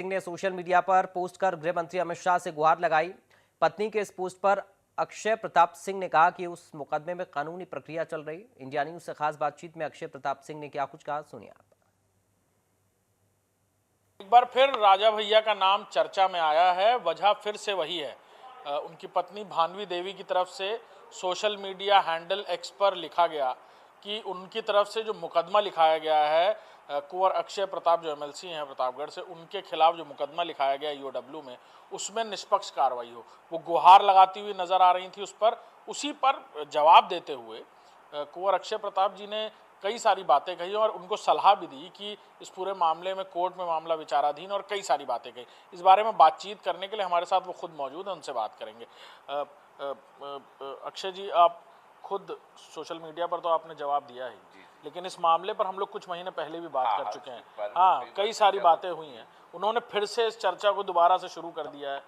सिंह ने social media पर post कर गृह मंत्री अमित शाह से गुहार लगाई। पत्नी के इस पोस्ट पर अक्षय प्रताप सिंह ने कहा कि उस मुकदमे में कानूनी प्रक्रिया चल रही। इंडिया न्यूज से खास बातचीत में अक्षय प्रताप सिंह ने क्या कुछ कहा, सुनिए आप। एक बार फिर राजा भैया का नाम चर्चा में आया है। वजह फिर से वही है, उनकी पत्नी भानवी देवी की तरफ से सोशल मीडिया हैंडल एक्स पर लिखा गया कि उनकी तरफ से जो मुकदमा लिखाया गया है कुंवर अक्षय प्रताप जो एमएलसी हैं प्रतापगढ़ से, उनके खिलाफ जो मुकदमा लिखाया गया ईओडब्ल्यू में, उसमें निष्पक्ष कार्रवाई हो। वो गुहार लगाती हुई नजर आ रही थी उस पर। उसी पर जवाब देते हुए कुंवर अक्षय प्रताप जी ने कई सारी बातें कही और उनको सलाह भी दी कि इस पूरे मामले में कोर्ट में मामला विचाराधीन, और कई सारी बातें कही। इस बारे में बातचीत करने के लिए हमारे साथ वो खुद मौजूद हैं, उनसे बात करेंगे। अक्षय जी, आप खुद सोशल मीडिया पर तो आपने जवाब दिया ही, लेकिन इस मामले पर हम लोग कुछ महीने पहले भी बात कर चुके हैं। हाँ, कई सारी बातें हुई हैं। उन्होंने फिर से इस चर्चा को दोबारा से शुरू कर दिया है।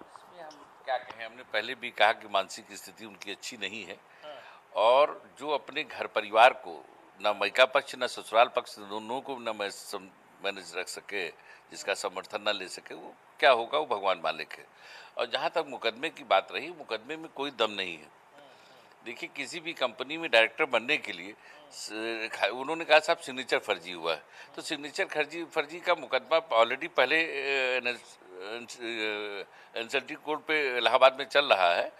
क्या कहें, हमने पहले भी कहा कि मानसिक स्थिति उनकी अच्छी नहीं है, और जो अपने घर परिवार को न मायका पक्ष न ससुराल पक्ष दोनों को न मैनेज रख सके, जिसका समर्थन न ले सके, वो क्या होगा वो भगवान मालिक है। और जहाँ तक मुकदमे की बात रही, मुकदमे में कोई दम नहीं है। देखिए, किसी भी कंपनी में डायरेक्टर बनने के लिए उन्होंने कहा साहब सिग्नेचर फर्जी हुआ है, तो सिग्नेचर फर्जी का मुकदमा ऑलरेडी पहले एनसीएलटी कोर्ट पे इलाहाबाद में चल रहा है।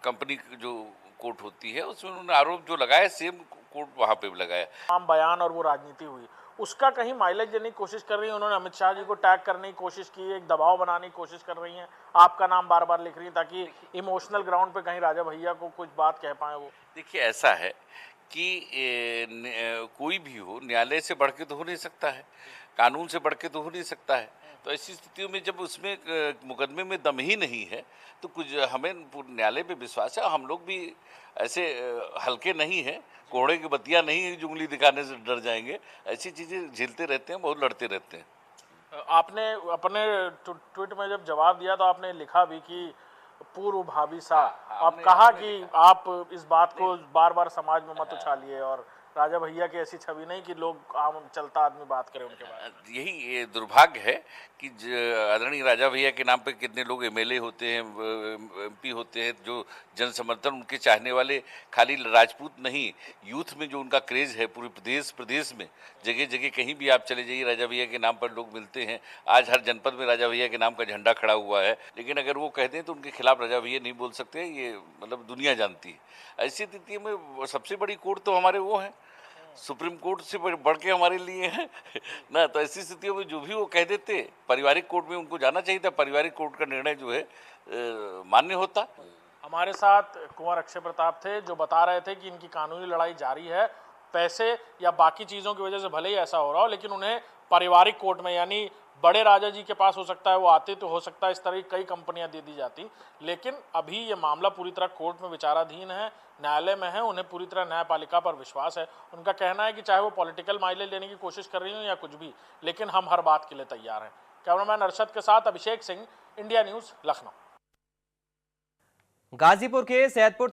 कंपनी जो कोर्ट होती है उसमें उन्होंने आरोप जो लगाया, सेम कोर्ट वहाँ पे भी लगाया। आम बयान और वो राजनीति हुई, उसका कहीं माइलेज देने की कोशिश कर रही है। उन्होंने अमित शाह जी को टैग करने की कोशिश की, एक दबाव बनाने की कोशिश कर रही हैं, आपका नाम बार बार लिख रही हैं ताकि इमोशनल ग्राउंड पे कहीं राजा भैया को कुछ बात कह पाए वो। देखिए, ऐसा है कि कोई भी हो, न्यायालय से बढ़ के तो हो नहीं सकता है, कानून से बढ़ के तो हो नहीं सकता है। तो ऐसी स्थितियों में जब उसमें मुकदमे में दम ही नहीं है, तो कुछ हमें न्यायालय पे विश्वास है। हम लोग भी ऐसे हल्के नहीं हैं, कोहड़े की बत्तियां नहीं है, उंगली दिखाने से डर जाएंगे। ऐसी चीज़ें झेलते रहते हैं, बहुत लड़ते रहते हैं। आपने अपने ट्वीट में जब जवाब दिया तो आपने लिखा भी कि पूर्व भाभी सा, आप कहा कि आप इस बात को बार बार समाज में मत उछालिए, और राजा भैया की ऐसी छवि नहीं कि लोग आम चलता आदमी बात करे उनके बारे में। यही ये दुर्भाग्य है कि आदरणीय राजा भैया के नाम पे कितने लोग एमएलए होते हैं, एमपी होते हैं, जो जन समर्थन उनके चाहने वाले खाली राजपूत नहीं, यूथ में जो उनका क्रेज है पूरे प्रदेश में, जगह जगह कहीं भी आप चले जाइए राजा भैया के नाम पर लोग मिलते हैं। आज हर जनपद में राजा भैया के नाम का झंडा खड़ा हुआ है, लेकिन अगर वो कहते हैं तो उनके खिलाफ राजा भैया नहीं बोल सकते, ये मतलब दुनिया जानती है। ऐसी स्थिति में सबसे बड़ी कोर्ट तो हमारे वो हैं, सुप्रीम कोर्ट से बढ़ के हमारे लिए है ना। तो ऐसी स्थितियों में जो भी वो कह देते, पारिवारिक कोर्ट में उनको जाना चाहिए था, पारिवारिक कोर्ट का निर्णय जो है मान्य होता। हमारे साथ कुंवर अक्षय प्रताप थे जो बता रहे थे कि इनकी कानूनी लड़ाई जारी है। पैसे या बाकी चीज़ों की वजह से भले ही ऐसा हो रहा हो, लेकिन उन्हें पारिवारिक कोर्ट में, यानी बड़े राजा जी के पास हो सकता है वो आते तो हो सकता है इस तरह की कई कंपनियां दे दी जाती, लेकिन अभी ये मामला पूरी तरह कोर्ट में विचाराधीन है, न्यायालय में है। उन्हें पूरी तरह न्यायपालिका पर विश्वास है। उनका कहना है कि चाहे वो पॉलिटिकल माइलेज लेने की कोशिश कर रही हो या कुछ भी, लेकिन हम हर बात के लिए तैयार हैं। कैमरामैन अरशद के साथ अभिषेक सिंह, इंडिया न्यूज़, लखनऊ। गाजीपुर के सैदपुर